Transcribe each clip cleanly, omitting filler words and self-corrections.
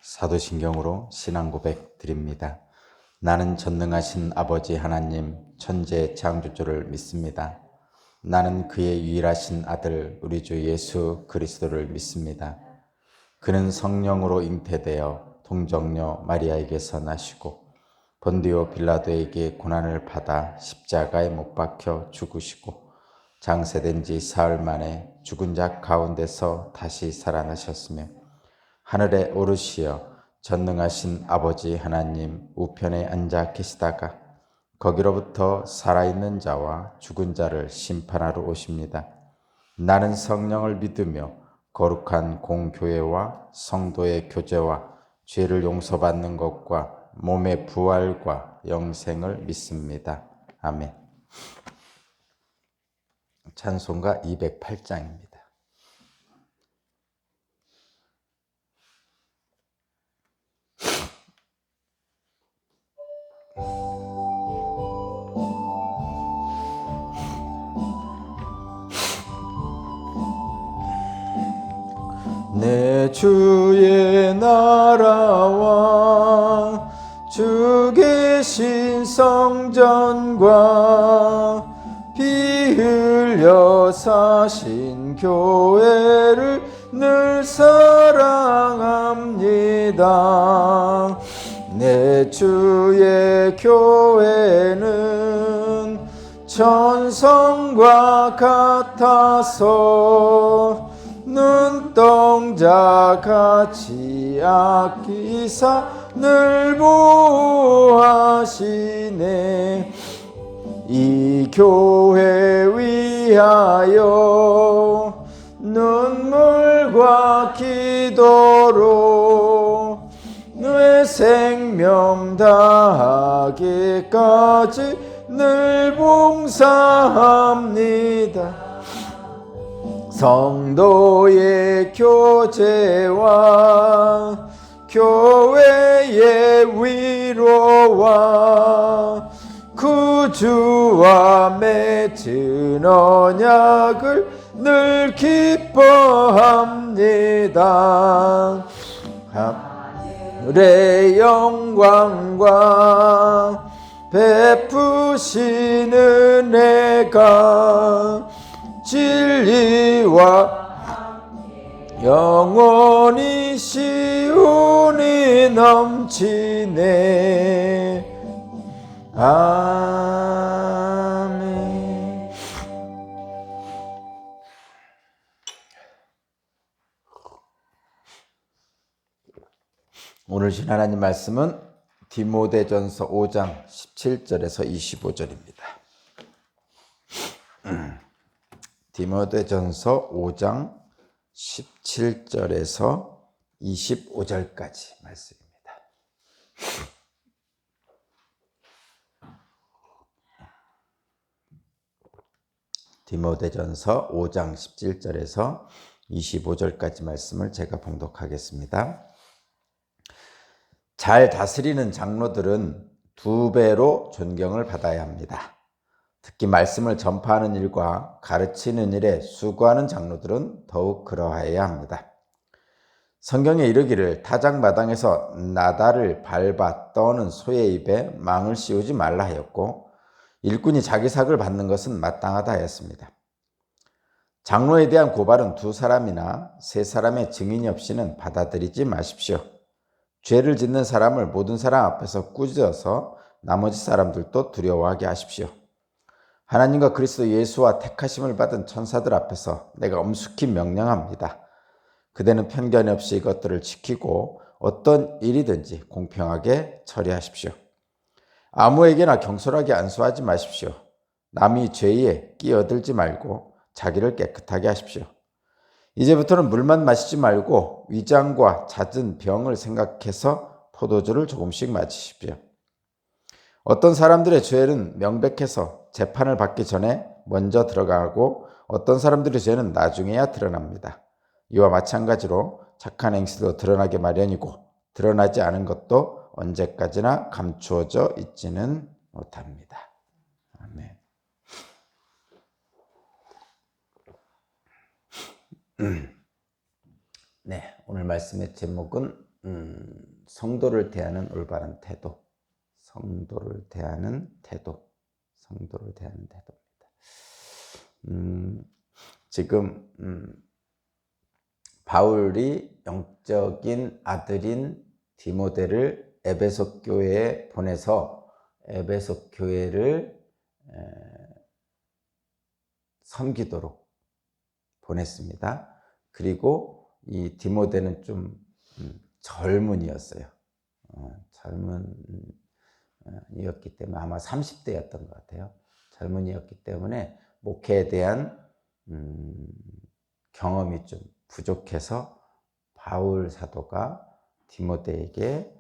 사도신경으로 신앙 고백 드립니다. 나는 전능하신 아버지 하나님 천재 창조주를 믿습니다. 나는 그의 유일하신 아들 우리 주 예수 그리스도를 믿습니다. 그는 성령으로 잉태되어 동정녀 마리아에게서 나시고 본디오 빌라도에게 고난을 받아 십자가에 못 박혀 죽으시고 장세된 지 사흘 만에 죽은 자 가운데서 다시 살아나셨으며 하늘에 오르시어 전능하신 아버지 하나님 우편에 앉아 계시다가 거기로부터 살아있는 자와 죽은 자를 심판하러 오십니다. 나는 성령을 믿으며 거룩한 공교회와 성도의 교제와 죄를 용서받는 것과 몸의 부활과 영생을 믿습니다. 아멘. 찬송가 208장입니다. 내 주의 나라와 주 계신 성전과 피 흘려 사신 교회를 늘 사랑합니다. 내 주의 교회는 천성과 같아서 눈동자같이 아끼사 늘 보호하시네. 이 교회 위하여 눈물과 기도로 내 생명 다하기까지 늘 봉사합니다. 성도의 교제와 교회의 위로와 구주와 맺은 언약을 늘 기뻐합니다. 하늘의 영광과 베푸신 은혜가 진리와 영원히 시온이 넘치네. 아멘. 오늘 신 하나님 말씀은 디모데전서 5장 17절에서 25절입니다. 디모데전서 5장 17절에서 25절까지 말씀입니다. 디모데전서 5장 17절에서 25절까지 말씀을 제가 봉독하겠습니다. 잘 다스리는 장로들은 2배로 존경을 받아야 합니다. 특히 말씀을 전파하는 일과 가르치는 일에 수고하는 장로들은 더욱 그러해야 합니다. 성경에 이르기를 타작마당에서 나달을 밟아 떠는 소의 입에 망을 씌우지 말라 하였고 일꾼이 자기 삭을 받는 것은 마땅하다 하였습니다. 장로에 대한 고발은 2사람이나 3사람의 증인이 없이는 받아들이지 마십시오. 죄를 짓는 사람을 모든 사람 앞에서 꾸짖어서 나머지 사람들도 두려워하게 하십시오. 하나님과 그리스도 예수와 택하심을 받은 천사들 앞에서 내가 엄숙히 명령합니다. 그대는 편견 없이 이것들을 지키고 어떤 일이든지 공평하게 처리하십시오. 아무에게나 경솔하게 안수하지 마십시오. 남이 죄에 끼어들지 말고 자기를 깨끗하게 하십시오. 이제부터는 물만 마시지 말고 위장과 잦은 병을 생각해서 포도주를 조금씩 마시십시오. 어떤 사람들의 죄는 명백해서 재판을 받기 전에 먼저 들어가고 어떤 사람들의 죄는 나중에야 드러납니다. 이와 마찬가지로 착한 행실도 드러나게 마련이고 드러나지 않은 것도 언제까지나 감추어져 있지는 못합니다. 아멘. 네, 오늘 말씀의 제목은 성도를 대하는 올바른 태도, 성도를 대하는 태도입니다. 지금 바울이 영적인 아들인 디모데를 에베소 교회에 보내서 에베소 교회를 섬기도록 보냈습니다. 그리고 이 디모데는 좀 젊은이였어요. 젊은이였기 때문에 아마 30대였던 것 같아요. 젊은이였기 때문에 목회에 대한 경험이 좀 부족해서 바울 사도가 디모데에게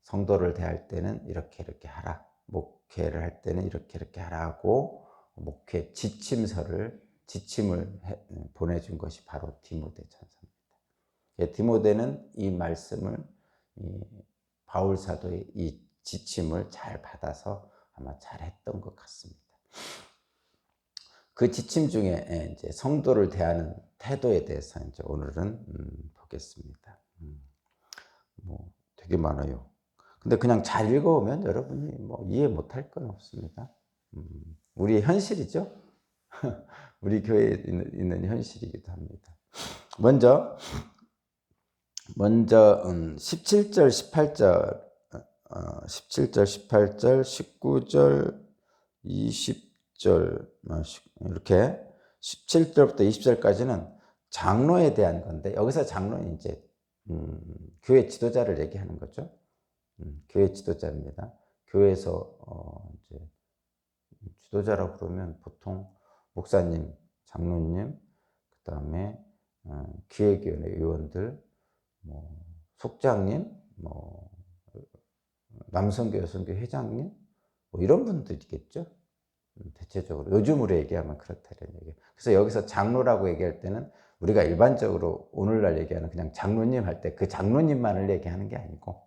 성도를 대할 때는 이렇게 하라, 목회를 할 때는 이렇게 하라고 목회 지침을 보내준 것이 바로 디모데 전서입니다. 디모데는 이 말씀을, 바울 사도의 이 지침을 잘 받아서 아마 잘했던 것 같습니다. 그 지침 중에 이제 성도를 대하는 태도에 대해서 이제 오늘은 보겠습니다. 뭐 되게 많아요. 근데 그냥 잘 읽어오면 여러분이 뭐 이해 못할 건 없습니다. 우리의 현실이죠. 우리 교회에 있는 현실이기도 합니다. 먼저 17절, 18절, 19절, 20절 이렇게 17절부터 20절까지는 장로에 대한 건데, 여기서 장로는 이제 교회 지도자를 얘기하는 거죠. 교회 지도자입니다. 교회에서 이제 지도자라고 그러면 보통 목사님, 장로님, 그 다음에 기획위원회 의원들, 뭐 속장님, 뭐 남성교, 여성교 회장님, 뭐 이런 분들이겠죠. 대체적으로 요즘으로 얘기하면 그렇다는 얘기예요. 그래서 여기서 장로라고 얘기할 때는 우리가 일반적으로 오늘날 얘기하는 그냥 장로님 할 때 그 장로님만을 얘기하는 게 아니고,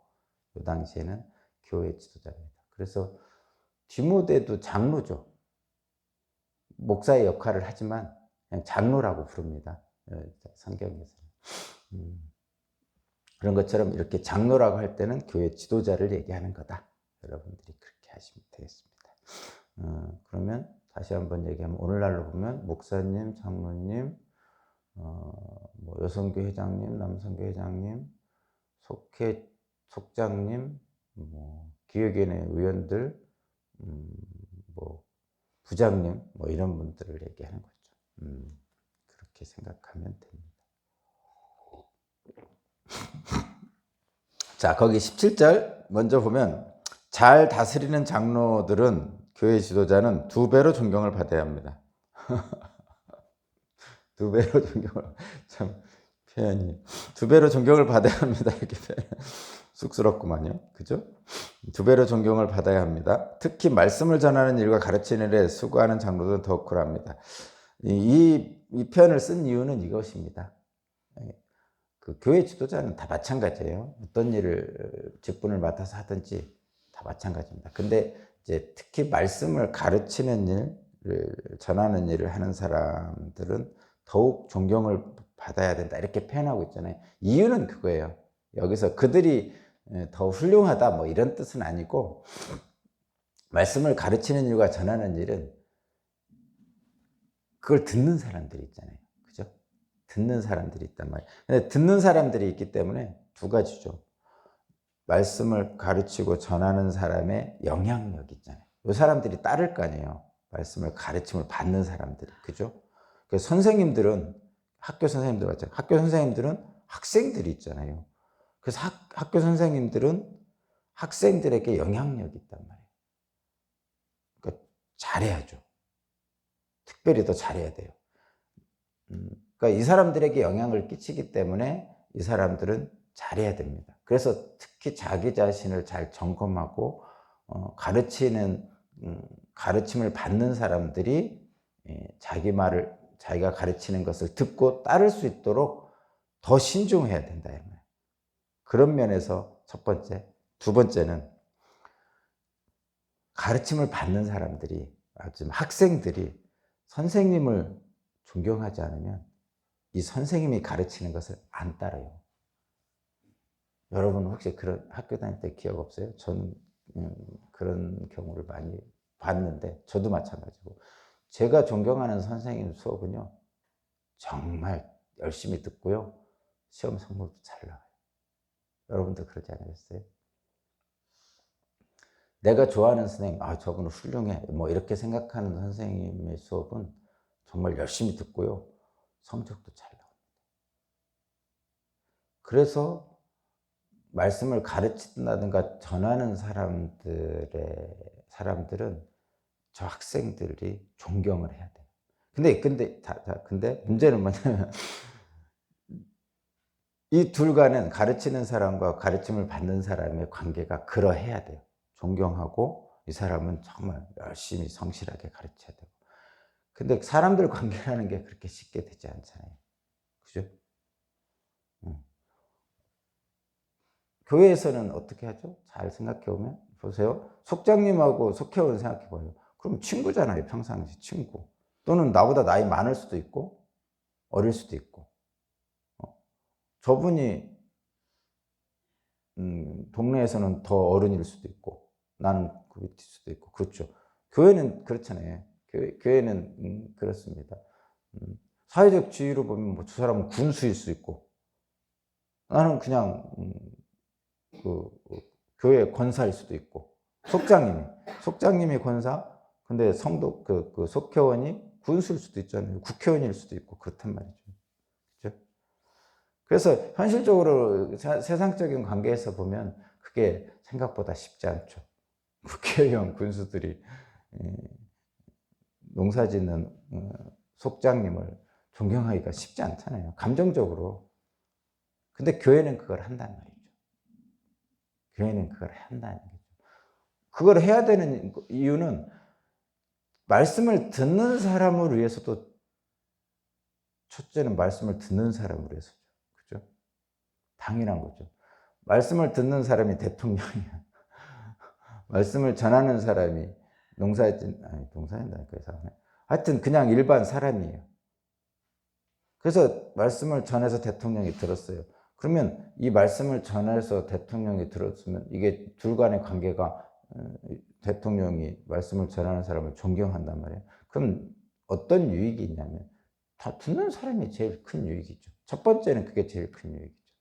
그 당시에는 교회 지도자입니다. 그래서 디모데도 장로죠. 목사의 역할을 하지만 그냥 장로라고 부릅니다. 성경에서는. 그런 것처럼 이렇게 장로라고 할 때는 교회 지도자를 얘기하는 거다. 여러분들이 그렇게 하시면 되겠습니다. 그러면 다시 한번 얘기하면 오늘날로 보면 목사님, 장로님, 뭐 여성교 회장님, 남성교 회장님, 속장님, 뭐 기획위원회 의원들, 뭐 부장님, 뭐 이런 분들을 얘기하는 거죠. 그렇게 생각하면 됩니다. 자, 거기 17절 먼저 보면, 잘 다스리는 장로들은, 교회 지도자는 2배로 존경을 받아야 합니다. 2배로 존경을, 참 표현이 2배로 존경을 받아야 합니다. 이렇게 쑥스럽구만요. 그죠? 2배로 존경을 받아야 합니다. 특히 말씀을 전하는 일과 가르치는 일에 수고하는 장로들은 더욱 그러합니다. 이 표현을 쓴 이유는 이것입니다. 그 교회 지도자는 다 마찬가지예요. 어떤 일을 직분을 맡아서 하든지 다 마찬가지입니다. 근데 이제 특히 말씀을 가르치는 일을, 전하는 일을 하는 사람들은 더욱 존경을 받아야 된다, 이렇게 표현하고 있잖아요. 이유는 그거예요. 여기서 그들이 더 훌륭하다 뭐 이런 뜻은 아니고, 말씀을 가르치는 일과 전하는 일은 그걸 듣는 사람들이 있잖아요. 그죠? 듣는 사람들이 있단 말이에요. 근데 듣는 사람들이 있기 때문에 두 가지죠. 말씀을 가르치고 전하는 사람의 영향력 있잖아요. 이 사람들이 따를 거 아니에요. 말씀을 가르침을 받는 사람들이. 그죠? 그래서 선생님들은, 학교 선생님들 맞죠? 학교 선생님들은 학생들이 있잖아요. 그래서 학교 선생님들은 학생들에게 영향력이 있단 말이에요. 그러니까 잘해야죠. 특별히 더 잘해야 돼요. 그러니까 이 사람들에게 영향을 끼치기 때문에 이 사람들은 잘해야 됩니다. 그래서 특히 자기 자신을 잘 점검하고 가르침을 받는 사람들이 자기 말을, 자기가 가르치는 것을 듣고 따를 수 있도록 더 신중해야 된다. 그런 면에서 첫 번째. 두 번째는 가르침을 받는 사람들이, 학생들이 선생님을 존경하지 않으면 이 선생님이 가르치는 것을 안 따라요. 여러분 혹시 그런 학교 다닐 때 기억 없어요? 저는 그런 경우를 많이 봤는데 저도 마찬가지고 제가 존경하는 선생님 수업은요 정말 열심히 듣고요 시험 성적도 잘 나와요. 여러분도 그러지 않으셨어요? 내가 좋아하는 선생님, 저분은 훌륭해 뭐 이렇게 생각하는 선생님의 수업은 정말 열심히 듣고요 성적도 잘 나와요. 그래서 말씀을 가르친다든가 전하는 사람들은 저 학생들이 존경을 해야 돼요. 근데 문제는 뭐냐면 이 둘 간은 가르치는 사람과 가르침을 받는 사람의 관계가 그러해야 돼요. 존경하고 이 사람은 정말 열심히 성실하게 가르쳐야 되고. 근데 사람들 관계라는 게 그렇게 쉽게 되지 않잖아요. 그죠? 음. 교회에서는 어떻게 하죠? 잘 생각해 보면 보세요. 속장님하고 속회원 생각해 봐요. 그럼 친구잖아요. 평상시 친구. 또는 나보다 나이 많을 수도 있고 어릴 수도 있고. 저분이 동네에서는 더 어른일 수도 있고 나는 그 밑일 수도 있고 그렇죠. 교회는 그렇잖아요. 교회는 그렇습니다. 사회적 지위로 보면 뭐 두 사람은 군수일 수 있고 나는 그냥 교회 권사일 수도 있고 속장님이 권사 근데 성도 그 속회원이 군수일 수도 있잖아요. 국회의원일 수도 있고 그렇단 말이죠. 그렇죠? 그래서 현실적으로 세상적인 관계에서 보면 그게 생각보다 쉽지 않죠. 국회의원 군수들이 농사짓는 속장님을 존경하기가 쉽지 않잖아요. 감정적으로. 근데 교회는 그걸 한다는 말이죠. 교회는 그걸 한다는 거죠. 그걸 해야 되는 이유는 말씀을 듣는 사람을 위해서도 첫째는 말씀을 듣는 사람을 위해서죠. 그죠? 당연한 거죠. 말씀을 듣는 사람이 대통령이야. 말씀을 전하는 사람이 농사진다니까 이상하네. 하여튼 그냥 일반 사람이에요. 그래서 말씀을 전해서 대통령이 들었어요. 그러면 이 말씀을 전해서 대통령이 들었으면 이게 둘 간의 관계가 대통령이 말씀을 전하는 사람을 존경한단 말이에요. 그럼 어떤 유익이 있냐면 다 듣는 사람이 제일 큰 유익이죠. 첫 번째는 그게 제일 큰 유익이죠.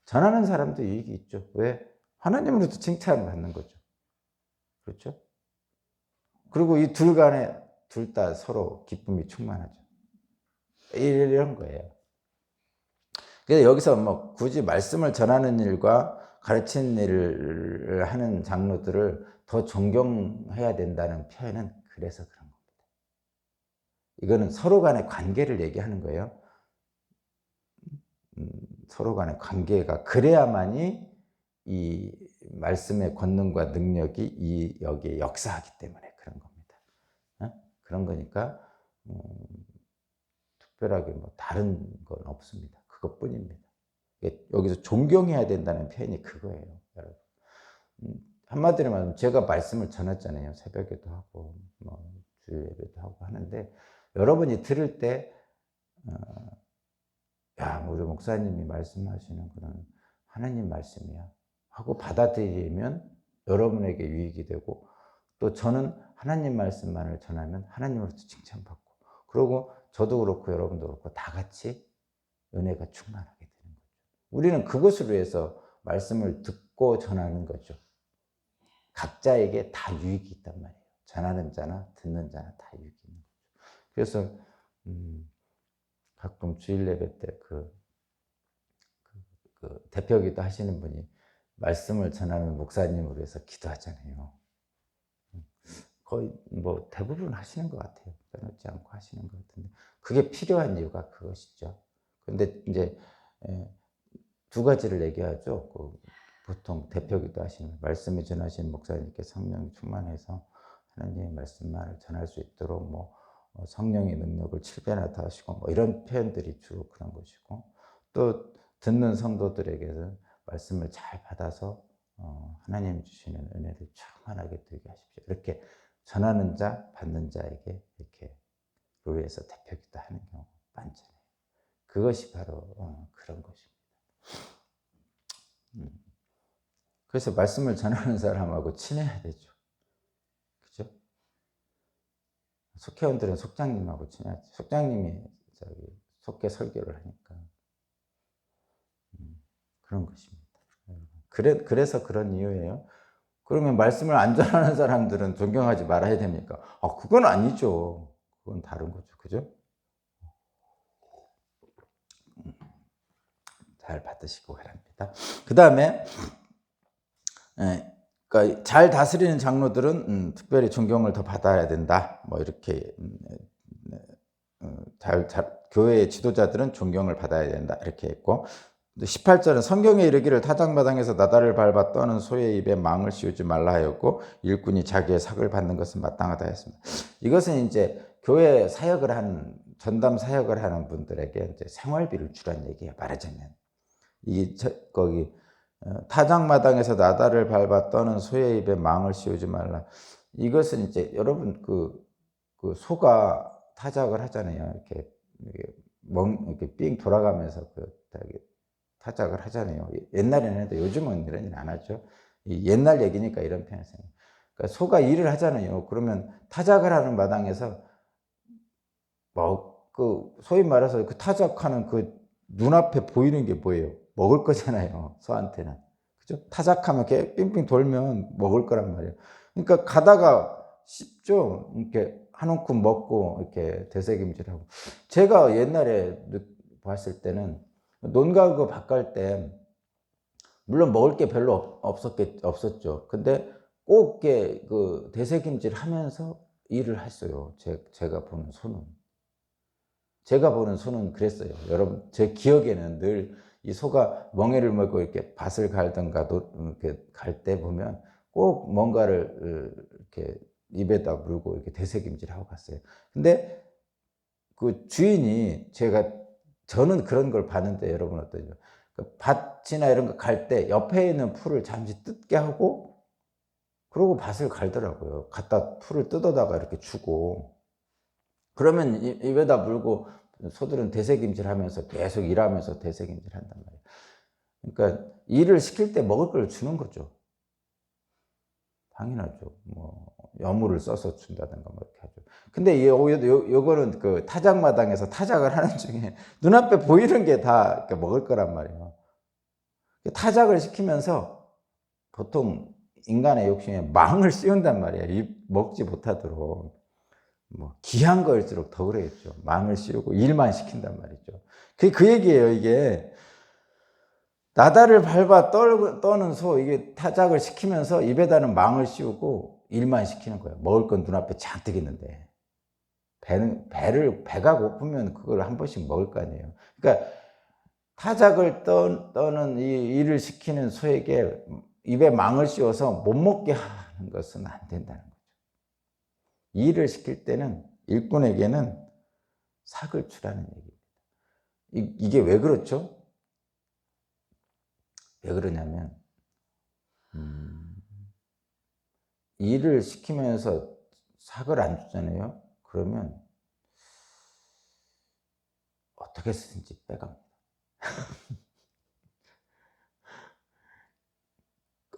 전하는 사람도 유익이 있죠. 왜? 하나님으로부터 칭찬을 받는 거죠. 그렇죠? 그리고 이 둘 간에 둘 다 서로 기쁨이 충만하죠. 이런 거예요. 그래서 여기서 뭐 굳이 말씀을 전하는 일과 가르치는 일을 하는 장로들을 더 존경해야 된다는 표현은 그래서 그런 겁니다. 이거는 서로 간의 관계를 얘기하는 거예요. 서로 간의 관계가 그래야만이 이 말씀의 권능과 능력이 여기에 역사하기 때문에 그런 겁니다. 그런 거니까 특별하게 뭐 다른 건 없습니다. 그것뿐입니다. 여기서 존경해야 된다는 표현이 그거예요, 여러분. 한마디로 말하면 제가 말씀을 전했잖아요. 새벽에도 하고 뭐 주일 예배도 하고 하는데 여러분이 들을 때 우리 목사님이 말씀하시는 그런 하나님 말씀이야 하고 받아들이면 여러분에게 유익이 되고 또 저는 하나님 말씀만을 전하면 하나님으로부터 칭찬받고 그리고 저도 그렇고 여러분도 그렇고 다 같이 은혜가 충만하게 되는 거죠. 우리는 그것을 위해서 말씀을 듣고 전하는 거죠. 각자에게 다 유익이 있단 말이에요. 전하는 자나 듣는 자나 다 유익이 있는 거죠. 그래서 가끔 주일 예배 때 대표기도 하시는 분이 말씀을 전하는 목사님을 위해서 기도하잖아요. 거의 뭐 대부분 하시는 것 같아요. 빼놓지 않고 하시는 것 같은데 그게 필요한 이유가 그것이죠. 근데 이제 두 가지를 얘기하죠. 보통 대표기도 하시는 말씀을 전하시는 목사님께 성령이 충만해서 하나님의 말씀만을 전할 수 있도록 뭐 성령의 능력을 7배나 더하시고 뭐 이런 표현들이 주로 그런 것이고 또 듣는 성도들에게는 말씀을 잘 받아서 하나님 주시는 은혜를 충만하게 되게 하십시오. 이렇게 전하는 자, 받는 자에게 이렇게 위해서 대표기도 하는 경우 많잖아요. 그것이 바로 그런 것입니다. 그래서 말씀을 전하는 사람하고 친해야 되죠. 그죠? 속회원들은 속장님하고 친해야지. 속장님이 속회 설교를 하니까. 그런 것입니다. 그래서 그런 이유예요. 그러면 말씀을 안 전하는 사람들은 존경하지 말아야 됩니까? 그건 아니죠. 그건 다른 거죠. 그죠? 잘 받으시고 바랍니다. 그 다음에, 그러니까 잘 다스리는 장로들은 특별히 존경을 더 받아야 된다. 뭐 이렇게 교회의 지도자들은 존경을 받아야 된다. 이렇게 했고, 18절은 성경에 이르기를 타작마당에서 나달을 밟아 떠는 소의 입에 망을 씌우지 말라 하였고 일꾼이 자기의 삭을 받는 것은 마땅하다 했습니다. 이것은 이제 교회 사역을 한 전담 사역을 하는 분들에게 이제 생활비를 주라는 얘기예요. 말하자면 거기 타작마당에서 나달을 밟아 떠는 소의 입에 망을 씌우지 말라. 이것은 이제 여러분 그 소가 타작을 하잖아요. 이렇게 삥 돌아가면서 타작을 하잖아요. 옛날에는 해도 요즘은 이런 일 안 하죠. 옛날 얘기니까 이런 표현을 써요. 그러니까 소가 일을 하잖아요. 그러면 타작을 하는 마당에서 소위 말해서 그 타작하는 그 눈앞에 보이는 게 뭐예요? 먹을 거잖아요. 소한테는. 그죠? 타작하면 이렇게 삥삥 돌면 먹을 거란 말이에요. 그러니까 가다가 씹죠. 이렇게 한 움큼 먹고 이렇게 되새김질하고. 제가 옛날에 봤을 때는 논가고 밭갈 때 물론 먹을 게 별로 없었죠. 근데 꼭 그 되새김질 하면서 일을 했어요. 제가 보는 소는 그랬어요. 여러분 제 기억에는 늘 이 소가 멍에를 메고 이렇게 밭을 갈던가 이렇게 갈 때 보면 꼭 뭔가를 이렇게 입에다 물고 이렇게 되새김질하고 갔어요. 근데 그 주인이 저는 그런 걸 봤는데 여러분 어떠죠? 밭이나 이런 거 갈 때 옆에 있는 풀을 잠시 뜯게 하고 그러고 밭을 갈더라고요. 갖다 풀을 뜯어다가 이렇게 주고 그러면 입에다 물고 소들은 되새김질 하면서 계속 일하면서 되새김질 한단 말이에요. 그러니까 일을 시킬 때 먹을 걸 주는 거죠. 당연하죠. 뭐 여물을 써서 준다든가 뭐 이렇게 하죠. 근데 요거는 그 타작마당에서 타작을 하는 중에 눈앞에 보이는 게 다 먹을 거란 말이에요. 타작을 시키면서 보통 인간의 욕심에 망을 씌운단 말이에요. 먹지 못하도록. 뭐 귀한 거일수록 더 그러겠죠. 망을 씌우고 일만 시킨단 말이죠. 그 얘기예요. 이게 나달을 밟아 떠는 소, 이게 타작을 시키면서 입에다는 망을 씌우고 일만 시키는 거예요. 먹을 건 눈앞에 잔뜩 있는데. 배가 고프면 그걸 한 번씩 먹을 거 아니에요. 그러니까 타작을 떠는 이 일을 시키는 소에게 입에 망을 씌워서 못 먹게 하는 것은 안 된다는 거죠. 일을 시킬 때는 일꾼에게는 삭을 주라는 얘기입니다. 이게 왜 그렇죠? 왜 그러냐면 일을 시키면서 삭을 안 주잖아요. 그러면 어떻게 쓰든지 빼갑니다.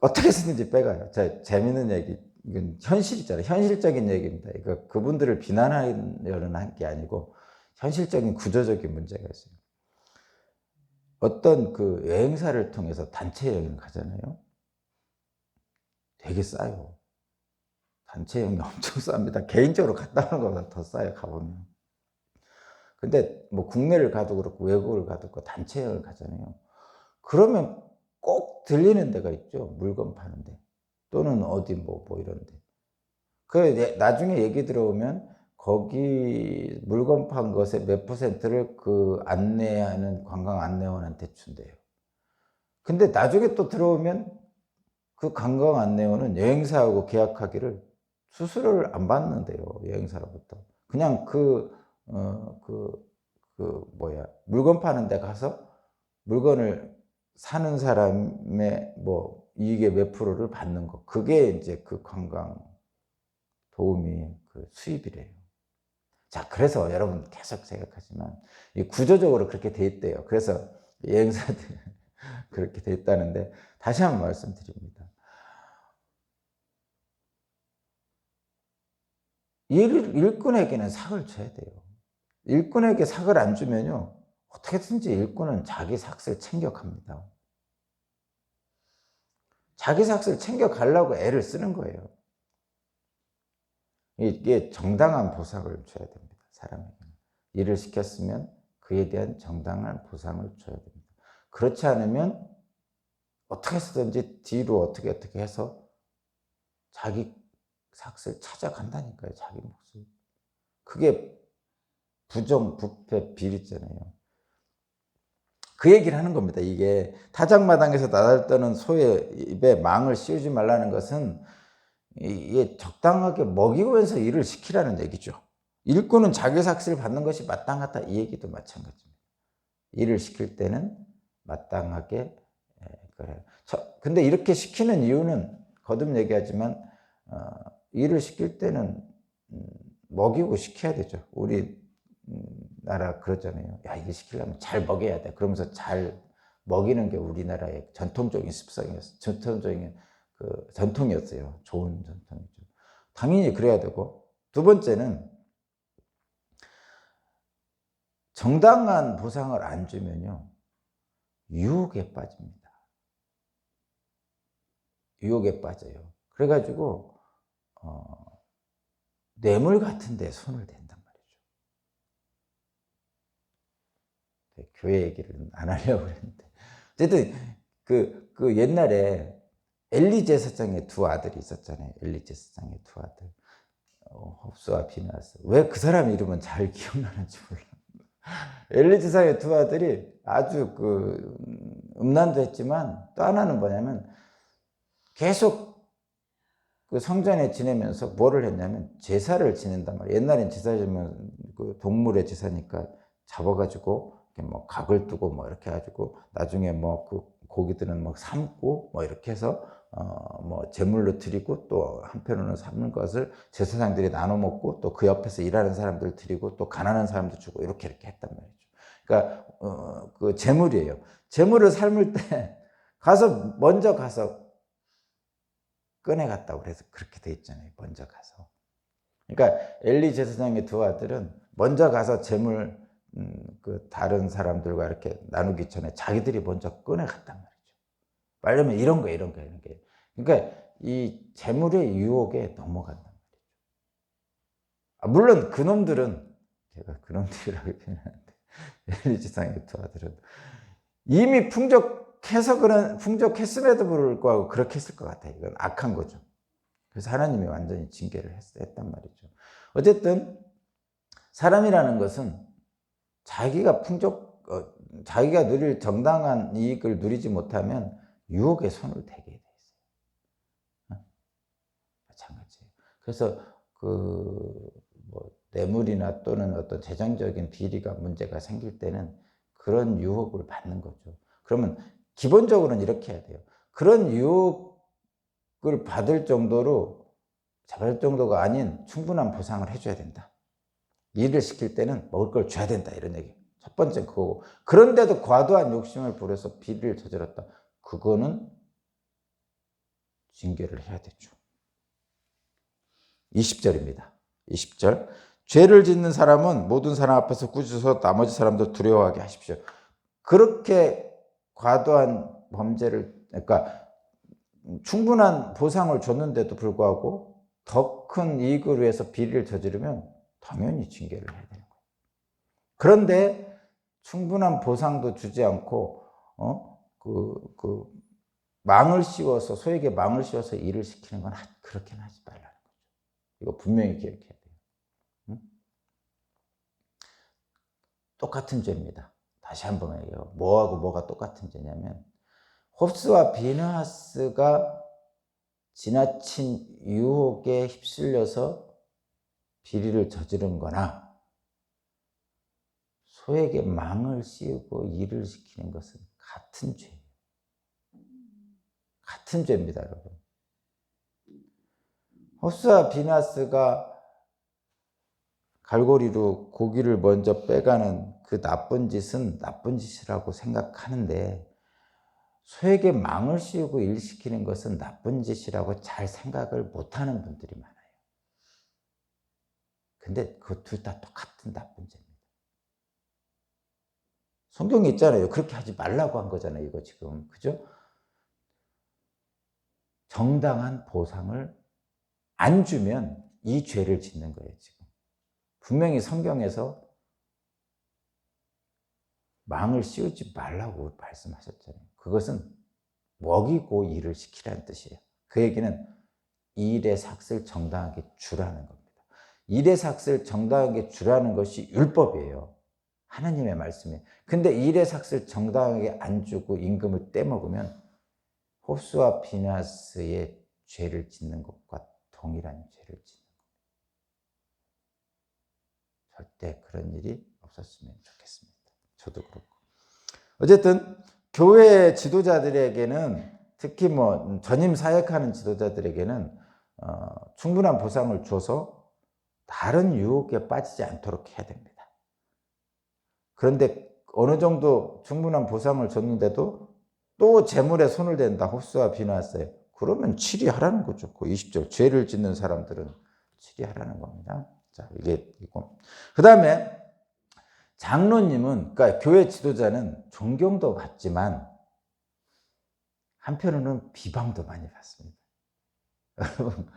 어떻게 쓰든지 빼가요. 재밌는 얘기, 이건 현실이잖아요. 현실적인 얘기입니다. 이거 그분들을 비난하려는 한 게 아니고 현실적인 구조적인 문제가 있어요. 어떤 그 여행사를 통해서 단체 여행을 가잖아요. 되게 싸요. 단체 여행이 엄청 쌉니다. 개인적으로 갔다 오는 것보다 더 싸요, 가보면. 근데 뭐 국내를 가도 그렇고 외국을 가도 그렇고 단체 여행을 가잖아요. 그러면 꼭 들리는 데가 있죠. 물건 파는데. 또는 어디 뭐 이런데. 나중에 얘기 들어오면 거기 물건 판 것의 몇 %를 그 안내하는 관광 안내원한테 준대요. 근데 나중에 또 들어오면 그 관광 안내원은 여행사하고 계약하기를 수수료를 안 받는데요. 여행사로부터. 그냥 물건 파는 데 가서 물건을 사는 사람의 뭐 이익의 몇 프로를 받는 거. 그게 이제 그 관광 도우미 그 수입이래요. 자, 그래서 여러분 계속 생각하지만 구조적으로 그렇게 돼 있대요. 그래서 여행사들 그렇게 돼 있다는데 다시 한번 말씀드립니다. 일꾼에게는 삭을 줘야 돼요. 일꾼에게 삭을 안 주면요, 어떻게든지 일꾼은 자기 삭을 챙겨갑니다. 자기 삭을 챙겨가려고 애를 쓰는 거예요. 이게 정당한 보상을 줘야 됩니다. 사람에게는. 일을 시켰으면 그에 대한 정당한 보상을 줘야 됩니다. 그렇지 않으면 어떻게 해서든지 뒤로 어떻게 해서 자기 삭을 찾아간다니까요. 자기 몫을. 그게 부정, 부패, 비리잖아요. 그 얘기를 하는 겁니다. 이게 타작마당에서 나달떠는 소의 입에 망을 씌우지 말라는 것은 이게 적당하게 먹이면서 일을 시키라는 얘기죠. 일꾼은 자기 삭을 받는 것이 마땅하다, 이 얘기도 마찬가지입니다. 일을 시킬 때는 마땅하게 그래요. 근데 이렇게 시키는 이유는 거듭 얘기하지만 일을 시킬 때는 먹이고 시켜야 되죠. 우리 나라 그러잖아요. 야, 이거 시키려면 잘 먹여야 돼. 그러면서 잘 먹이는 게 우리나라의 전통적인 습성이었어요. 전통이었어요. 좋은 전통이죠. 당연히 그래야 되고, 두 번째는 정당한 보상을 안 주면요, 유혹에 빠집니다. 유혹에 빠져요. 그래가지고 뇌물 같은 데 손을 댄단 말이죠. 교회 얘기를 안 하려고 그랬는데, 어쨌든 그 옛날에 엘리 제사장의 두 아들이 있었잖아요. 엘리 제사장의 두 아들, 홉스와 비느하스. 왜 그 사람 이름은 잘 기억나는지 몰라. 엘리 제사장의 두 아들이 아주 음란도 했지만, 또 하나는 뭐냐면 계속 그 성전에 지내면서 뭐를 했냐면 제사를 지낸단 말이에요. 옛날엔 제사 지내면 그 동물의 제사니까 잡아가지고 뭐 각을 두고 뭐 이렇게 해가지고 나중에 뭐 그 고기들은 막 삶고 뭐 이렇게 해서 뭐 제물로 드리고, 또 한편으로는 삶는 것을 제사장들이 나눠 먹고, 또 그 옆에서 일하는 사람들 드리고, 또 가난한 사람들 주고, 이렇게 했단 말이죠. 그러니까 그 제물이에요. 제물을 삶을 때 먼저 가서 꺼내 갔다고 그래서 그렇게 돼 있잖아요. 먼저 가서. 그러니까 엘리 제사장의 두 아들은 먼저 가서 재물 그 다른 사람들과 이렇게 나누기 전에 자기들이 먼저 꺼내 갔단 말이죠. 말하면 이런 거. 그러니까 이 재물의 유혹에 넘어간단 말이죠. 물론 그놈들은, 제가 그놈들이라고 표현하는데, 엘리 제사장의 두 아들은 이미 풍족했음에도 불구하고 그렇게 했을 것 같아요. 이건 악한 거죠. 그래서 하나님이 완전히 징계를 했단 말이죠. 어쨌든 사람이라는 것은 자기가 누릴 정당한 이익을 누리지 못하면 유혹에 손을 대게 돼 있어요. 마찬가지예요. 그래서 뭐 뇌물이나 또는 어떤 재정적인 비리가 문제가 생길 때는 그런 유혹을 받는 거죠. 그러면 기본적으로는 이렇게 해야 돼요. 그런 유혹을 받을 정도가 아닌 충분한 보상을 해줘야 된다. 일을 시킬 때는 먹을 걸 줘야 된다, 이런 얘기. 첫 번째 그거고. 그런데도 과도한 욕심을 부려서 비리를 저질렀다. 그거는 징계를 해야 되죠. 20절입니다. 20절. 죄를 짓는 사람은 모든 사람 앞에서 꾸짖어서 나머지 사람도 두려워하게 하십시오. 그렇게 과도한 범죄를, 그러니까 충분한 보상을 줬는데도 불구하고 더 큰 이익을 위해서 비리를 저지르면 당연히 징계를 해야 되는 거예요. 그런데 충분한 보상도 주지 않고 망을 씌워서, 소에게 망을 씌워서 일을 시키는 건 그렇게는 하지 말라는 거죠. 이거 분명히 기억해야 돼요. 응? 똑같은 죄입니다. 다시 한번 얘기해요. 뭐하고 뭐가 똑같은 죄냐면, 홉스와 비느하스가 지나친 유혹에 휩쓸려서 비리를 저지른 거나, 소에게 망을 씌우고 일을 시키는 것은 같은 죄예요. 같은 죄입니다, 여러분. 홉스와 비느하스가 갈고리로 고기를 먼저 빼가는 그 나쁜 짓은 나쁜 짓이라고 생각하는데, 소에게 망을 씌우고 일 시키는 것은 나쁜 짓이라고 잘 생각을 못하는 분들이 많아요. 근데 그 둘 다 똑같은 나쁜 죄입니다. 성경에 있잖아요. 그렇게 하지 말라고 한 거잖아요, 이거 지금. 그죠? 정당한 보상을 안 주면 이 죄를 짓는 거예요, 지금. 분명히 성경에서 망을 씌우지 말라고 말씀하셨잖아요. 그것은 먹이고 일을 시키라는 뜻이에요. 그 얘기는 일의 삭을 정당하게 주라는 겁니다. 일의 삭을 정당하게 주라는 것이 율법이에요. 하나님의 말씀이에요. 근데 일의 삭을 정당하게 안 주고 임금을 떼먹으면 호수아 비나스의 죄를 짓는 것과 동일한 죄를 짓는 겁니다. 절대 그런 일이 없었으면 좋겠습니다. 저도 그렇고. 어쨌든 교회 지도자들에게는, 특히 뭐 전임 사역하는 지도자들에게는 충분한 보상을 줘서 다른 유혹에 빠지지 않도록 해야 됩니다. 그런데 어느 정도 충분한 보상을 줬는데도 또 재물에 손을 댄다, 호수아 비나스에, 그러면 치리하라는 거죠. 그 20절 죄를 짓는 사람들은 치리하라는 겁니다. 자, 이게 있고, 그 다음에 장로님은, 그러니까 교회 지도자는 존경도 받지만 한편으로는 비방도 많이 받습니다. 여러분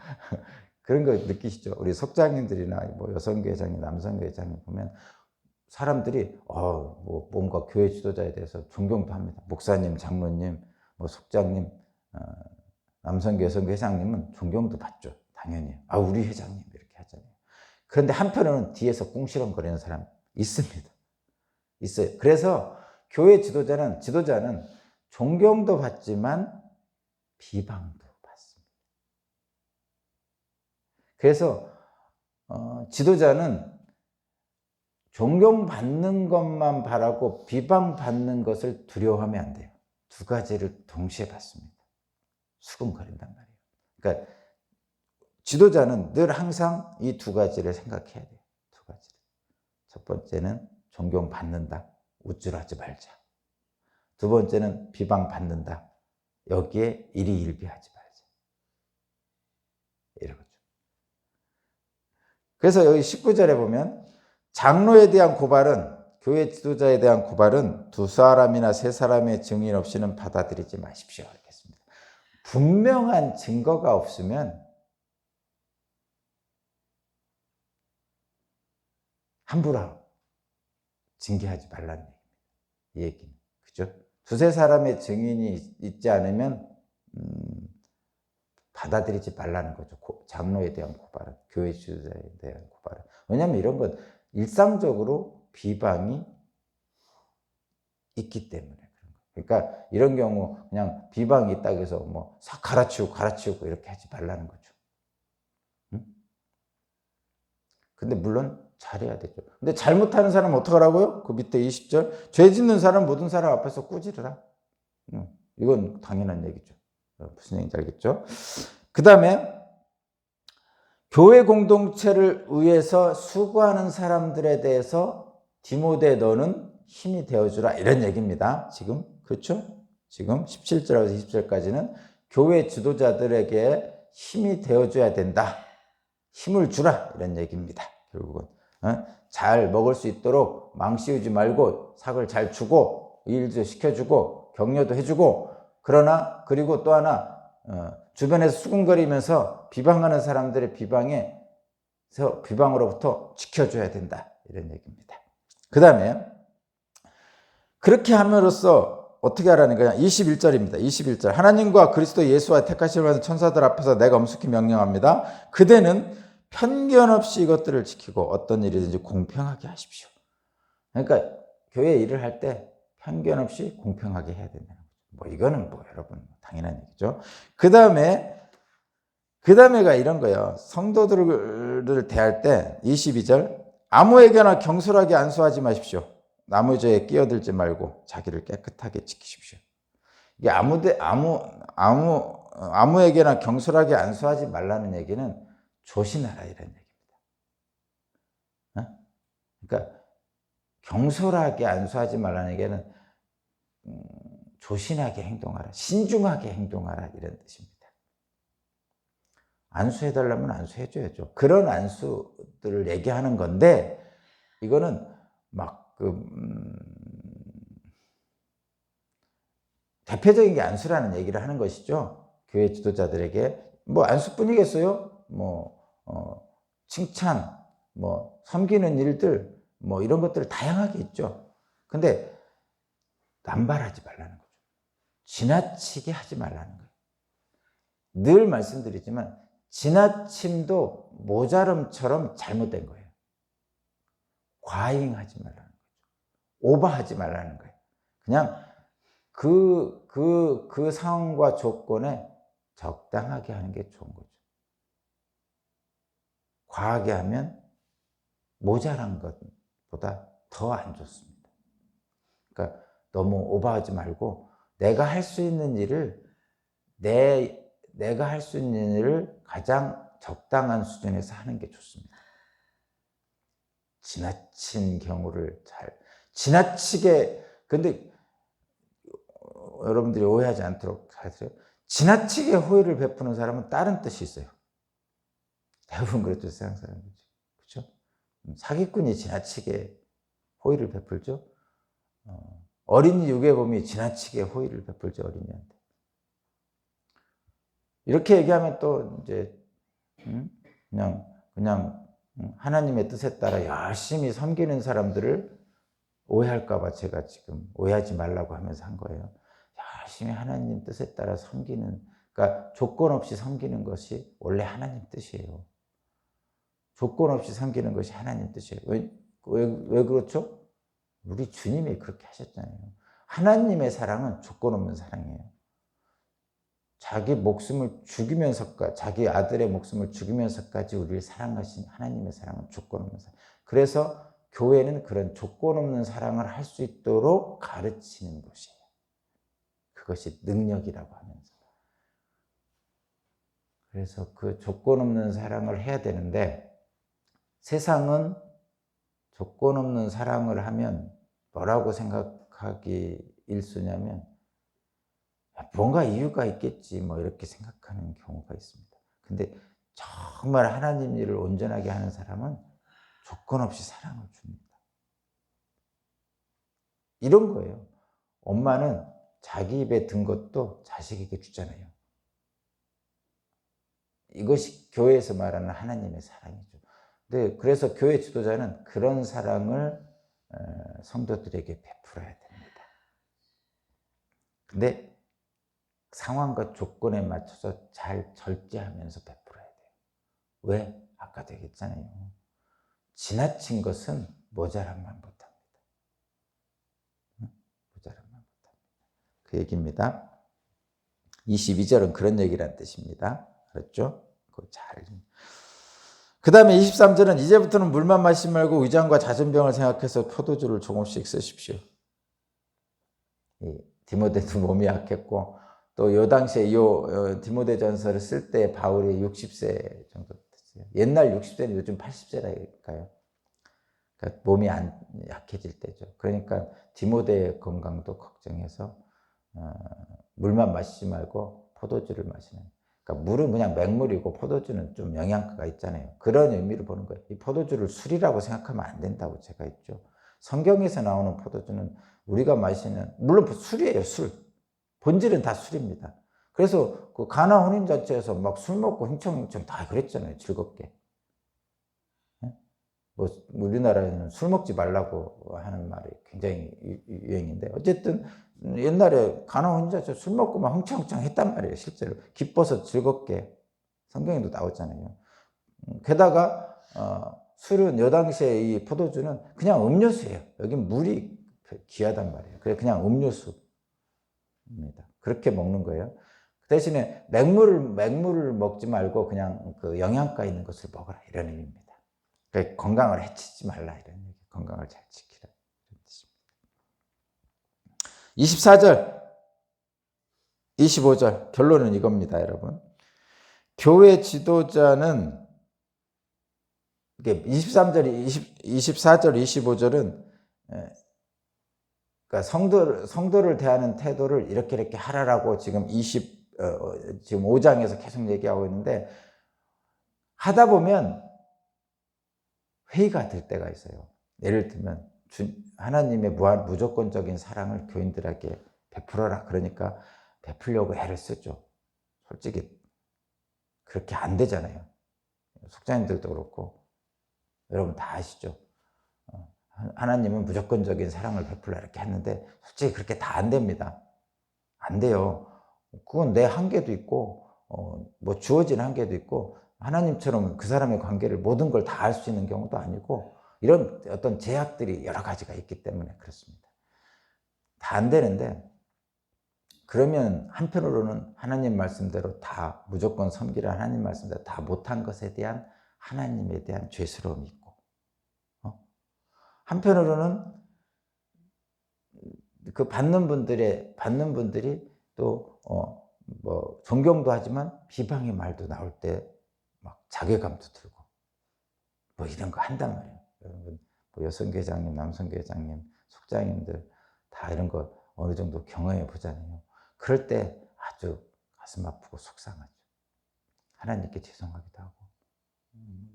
그런 거 느끼시죠? 우리 속장님들이나 뭐 여성교회장님, 남성교회장님 보면 사람들이 뭐 뭔가 교회 지도자에 대해서 존경도 합니다. 목사님, 장로님, 뭐 속장님, 남성교회, 여성교회 회장님은 존경도 받죠. 당연히. 우리 회장님 이렇게 하잖아요. 그런데 한편으로는 뒤에서 꿍시렁거리는 사람 있습니다. 있어요. 그래서 교회 지도자는 존경도 받지만 비방도 받습니다. 그래서 지도자는 존경받는 것만 바라고 비방받는 것을 두려워하면 안 돼요. 두 가지를 동시에 받습니다. 수긍거린단 말이에요. 그러니까 지도자는 늘 항상 이 두 가지를 생각해야 돼요. 두 가지를. 첫 번째는 존경받는다. 우쭐하지 말자. 두 번째는 비방받는다. 여기에 일희일비하지 말자. 이런 거죠. 그래서 여기 19절에 보면 장로에 대한 고발은, 교회 지도자에 대한 고발은 두 사람이나 세 사람의 증인 없이는 받아들이지 마십시오. 이렇겠습니다. 분명한 증거가 없으면 함부로 징계하지 말라는 얘기입니다. 이 얘기는. 그죠? 두세 사람의 증인이 있지 않으면 받아들이지 말라는 거죠. 장로에 대한 고발은, 교회 지도자에 대한 고발은. 왜냐하면 이런 건 일상적으로 비방이 있기 때문에 그런 거예요. 그러니까 이런 경우 그냥 비방이 있다고 해서 뭐 싹 갈아치우고 이렇게 하지 말라는 거죠. 응? 근데 물론 잘해야 되죠. 근데 잘못하는 사람은 어떡하라고요? 그 밑에 20절. 죄 짓는 사람, 모든 사람 앞에서 꾸지르라. 이건 당연한 얘기죠. 무슨 얘기인지 알겠죠? 그 다음에 교회 공동체를 위해서 수고하는 사람들에 대해서 디모데 너는 힘이 되어주라, 이런 얘기입니다. 지금. 그렇죠? 지금 17절에서 20절까지는 교회 지도자들에게 힘이 되어줘야 된다. 힘을 주라, 이런 얘기입니다. 결국은. 잘 먹을 수 있도록 망씌우지 말고 삭을 잘 주고 일도 시켜주고 격려도 해주고, 그러나 그리고 또 하나 주변에서 수군거리면서 비방하는 사람들의 비방으로부터 지켜줘야 된다, 이런 얘기입니다. 그 다음에 그렇게 함으로써 어떻게 하라는 거냐. 21절입니다. 21절. 하나님과 그리스도 예수와 택하심을 받은 천사들 앞에서 내가 엄숙히 명령합니다. 그대는 편견 없이 이것들을 지키고 어떤 일이든지 공평하게 하십시오. 그러니까 교회 일을 할 때 편견 없이 공평하게 해야 된다는 거죠. 뭐 이거는 뭐 여러분 당연한 얘기죠. 그 다음에가 이런 거예요. 성도들을 대할 때 22절. 아무에게나 경솔하게 안수하지 마십시오. 남의 죄에 끼어들지 말고 자기를 깨끗하게 지키십시오. 이게 아무에게나 경솔하게 안수하지 말라는 얘기는 조심하라, 이런 얘기입니다. 그러니까 경솔하게 안수하지 말라는 얘기는 조신하게 행동하라, 신중하게 행동하라, 이런 뜻입니다. 안수해달라면 안수해줘야죠. 그런 안수들을 얘기하는 건데, 이거는 막 대표적인 게 안수라는 얘기를 하는 것이죠. 교회 지도자들에게 뭐 안수뿐이겠어요? 칭찬, 섬기는 일들, 이런 것들 다양하게 있죠. 근데 남발하지 말라는 거죠. 지나치게 하지 말라는 거예요. 늘 말씀드리지만 지나침도 모자름처럼 잘못된 거예요. 과잉하지 말라는 거죠. 오버하지 말라는 거예요. 그냥 그 상황과 조건에 적당하게 하는 게 좋은 거죠. 과하게 하면 모자란 것보다 더 안 좋습니다. 그러니까 너무 오버하지 말고 내가 할 수 있는 일을 내가 할 수 있는 일을 가장 적당한 수준에서 하는 게 좋습니다. 지나친 경우를 지나치게, 근데 여러분들이 오해하지 않도록 하세요. 지나치게 호의를 베푸는 사람은 다른 뜻이 있어요. 대부분 그렇죠, 세상 사람들이. 그렇죠? 사기꾼이 지나치게 호의를 베풀죠. 어린이 유괴범이 지나치게 호의를 베풀죠, 어린이한테. 이렇게 얘기하면 또 이제 그냥 하나님의 뜻에 따라 열심히 섬기는 사람들을 오해할까 봐 제가 지금 오해하지 말라고 하면서 한 거예요. 열심히 하나님 뜻에 따라 섬기는, 그러니까 조건 없이 섬기는 것이 원래 하나님 뜻이에요. 조건 없이 섬기는 것이 하나님 뜻이에요. 왜 그렇죠? 우리 주님이 그렇게 하셨잖아요. 하나님의 사랑은 조건 없는 사랑이에요. 자기 목숨을 죽이면서까지, 자기 아들의 목숨을 죽이면서까지 우리를 사랑하신 하나님의 사랑은 조건 없는 사랑. 그래서 교회는 그런 조건 없는 사랑을 할 수 있도록 가르치는 것이에요. 그것이 능력이라고 하면서. 그래서 그 조건 없는 사랑을 해야 되는데, 세상은 조건 없는 사랑을 하면 뭐라고 생각하기 일쑤냐면, 뭔가 이유가 있겠지, 이렇게 생각하는 경우가 있습니다. 근데 정말 하나님 일을 온전하게 하는 사람은 조건 없이 사랑을 줍니다. 이런 거예요. 엄마는 자기 입에 든 것도 자식에게 주잖아요. 이것이 교회에서 말하는 하나님의 사랑이죠. 근데 그래서 교회 지도자는 그런 사랑을 성도들에게 베풀어야 됩니다. 근데 상황과 조건에 맞춰서 잘 절제하면서 베풀어야 돼요. 왜? 아까도 얘기했잖아요. 지나친 것은 모자란만 못합니다. 모자란만 못합니다. 그 얘기입니다. 22절은 그런 얘기란 뜻입니다. 그렇죠? 그 다음에 23절은 이제부터는 물만 마시지 말고 의장과 자전병을 생각해서 포도주를 조금씩 쓰십시오. 디모데도 몸이 약했고, 또 요 당시에 디모데 전서를 쓸 때 바울이 60세 정도 됐어요. 옛날 60세는 요즘 80세라니까요. 그러니까 몸이 약해질 때죠. 그러니까 디모데의 건강도 걱정해서 물만 마시지 말고 포도주를 마시는. 그러니까 물은 그냥 맹물이고 포도주는 좀 영양가가 있잖아요. 그런 의미로 보는 거예요. 이 포도주를 술이라고 생각하면 안 된다고 제가 했죠. 성경에서 나오는 포도주는 우리가 마시는, 물론 술이에요, 술. 본질은 다 술입니다. 그래서 그 가나 혼인잔치에서 막 술 먹고 흥청흥청 다 그랬잖아요, 즐겁게. 우리나라에는 술 먹지 말라고 하는 말이 굉장히 유행인데, 어쨌든 옛날에 가나 혼인잔치 술 먹고 막 흥청흥청 했단 말이에요, 실제로. 기뻐서 즐겁게. 성경에도 나오잖아요. 게다가 술은 요 당시에 이 포도주는 그냥 음료수예요. 여긴 물이 귀하단 말이에요. 그래서 그냥 음료수입니다. 그렇게 먹는 거예요. 그 대신에 맹물을 먹지 말고 그냥 그 영양가 있는 것을 먹어라, 이런 의미입니다. 그러니까 건강을 해치지 말라, 이런 얘기. 건강을 잘 지키라, 이런 뜻입니다. 24절, 25절 결론은 이겁니다, 여러분. 교회 지도자는 23절, 24절, 25절은 그러니까 성도를 대하는 태도를 이렇게 하라라고 지금 5장에서 계속 얘기하고 있는데, 하다 보면 회의가 될 때가 있어요. 예를 들면 하나님의 무조건적인 사랑을 교인들에게 베풀어라. 그러니까 베풀려고 애를 쓰죠. 솔직히 그렇게 안 되잖아요. 속자님들도 그렇고 여러분 다 아시죠? 하나님은 무조건적인 사랑을 베풀라 이렇게 했는데 솔직히 그렇게 다 안 됩니다. 안 돼요. 그건 내 한계도 있고 뭐 주어진 한계도 있고 하나님처럼 그 사람의 관계를 모든 걸 다 알 수 있는 경우도 아니고 이런 어떤 제약들이 여러 가지가 있기 때문에 그렇습니다. 다 안 되는데 그러면 한편으로는 하나님 말씀대로 다 무조건 섬기라 하나님 말씀대로 다 못한 것에 대한 하나님에 대한 죄스러움이 있고 한편으로는 그 받는 분들이 또 뭐 존경도 하지만 비방의 말도 나올 때 막 자괴감도 들고 뭐 이런 거 한단 말이에요. 여러분 뭐 여성계장님, 남성계장님, 속장님들 다 이런 거 어느 정도 경험해 보잖아요. 그럴 때 아주 가슴 아프고 속상하죠. 하나님께 죄송하기도 하고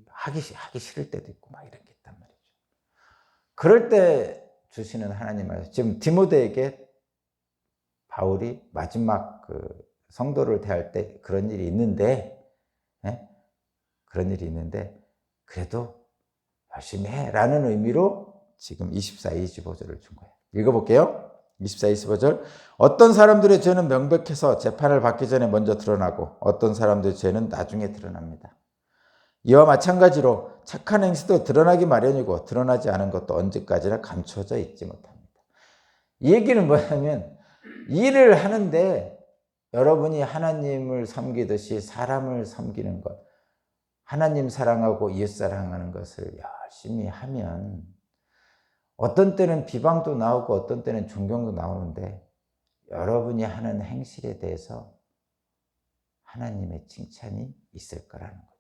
하기 싫을 때도 있고 막 이런 게 있단 말이죠. 그럴 때 주시는 하나님 말씀, 지금 디모데에게 바울이 마지막 그 성도를 대할 때 그런 일이 있는데, 그런 일이 있는데 그래도 열심히 해라는 의미로 지금 24, 25절을 준 거예요. 읽어볼게요. 24, 25절. 어떤 사람들의 죄는 명백해서 재판을 받기 전에 먼저 드러나고 어떤 사람들의 죄는 나중에 드러납니다. 이와 마찬가지로 착한 행실도 드러나기 마련이고 드러나지 않은 것도 언제까지나 감춰져 있지 못합니다. 이 얘기는 뭐냐면 일을 하는데 여러분이 하나님을 섬기듯이 사람을 섬기는 것, 하나님 사랑하고 이웃 사랑하는 것을 열심히 하면 어떤 때는 비방도 나오고 어떤 때는 존경도 나오는데 여러분이 하는 행실에 대해서 하나님의 칭찬이 있을 거라는 거죠.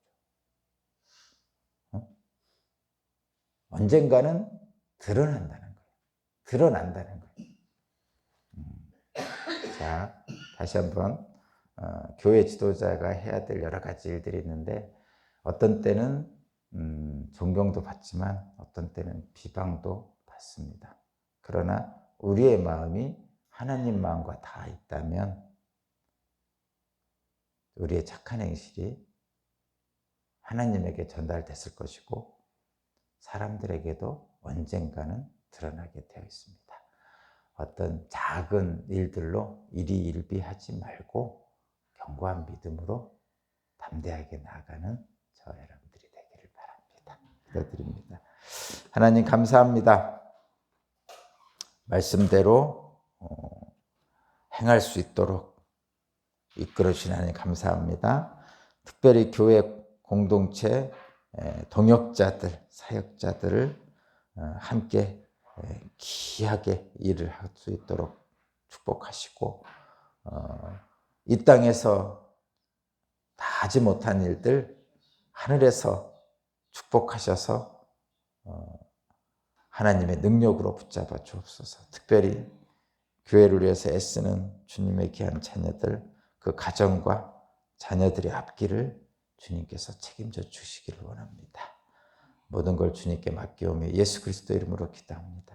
언젠가는 드러난다는 거예요. 드러난다는 거예요. 자, 다시 한번 교회 지도자가 해야 될 여러 가지 일들이 있는데 어떤 때는 존경도 받지만 어떤 때는 비방도 받습니다. 그러나 우리의 마음이 하나님 마음과 다 있다면 우리의 착한 행실이 하나님에게 전달됐을 것이고 사람들에게도 언젠가는 드러나게 되어 있습니다. 어떤 작은 일들로 일희일비하지 말고 견고한 믿음으로 담대하게 나아가는 저 여러분들이 되기를 바랍니다. 기도드립니다. 하나님 감사합니다. 말씀대로 행할 수 있도록 이끌어 주신 하나님 감사합니다. 특별히 교회 공동체 동역자들, 사역자들을 함께 귀하게 일을 할 수 있도록 축복하시고 이 땅에서 다 하지 못한 일들 하늘에서 축복하셔서 하나님의 능력으로 붙잡아 주옵소서. 특별히 교회를 위해서 애쓰는 주님의 귀한 자녀들, 그 가정과 자녀들의 앞길을 주님께서 책임져 주시기를 원합니다. 모든 걸 주님께 맡기오며 예수 그리스도 이름으로 기도합니다.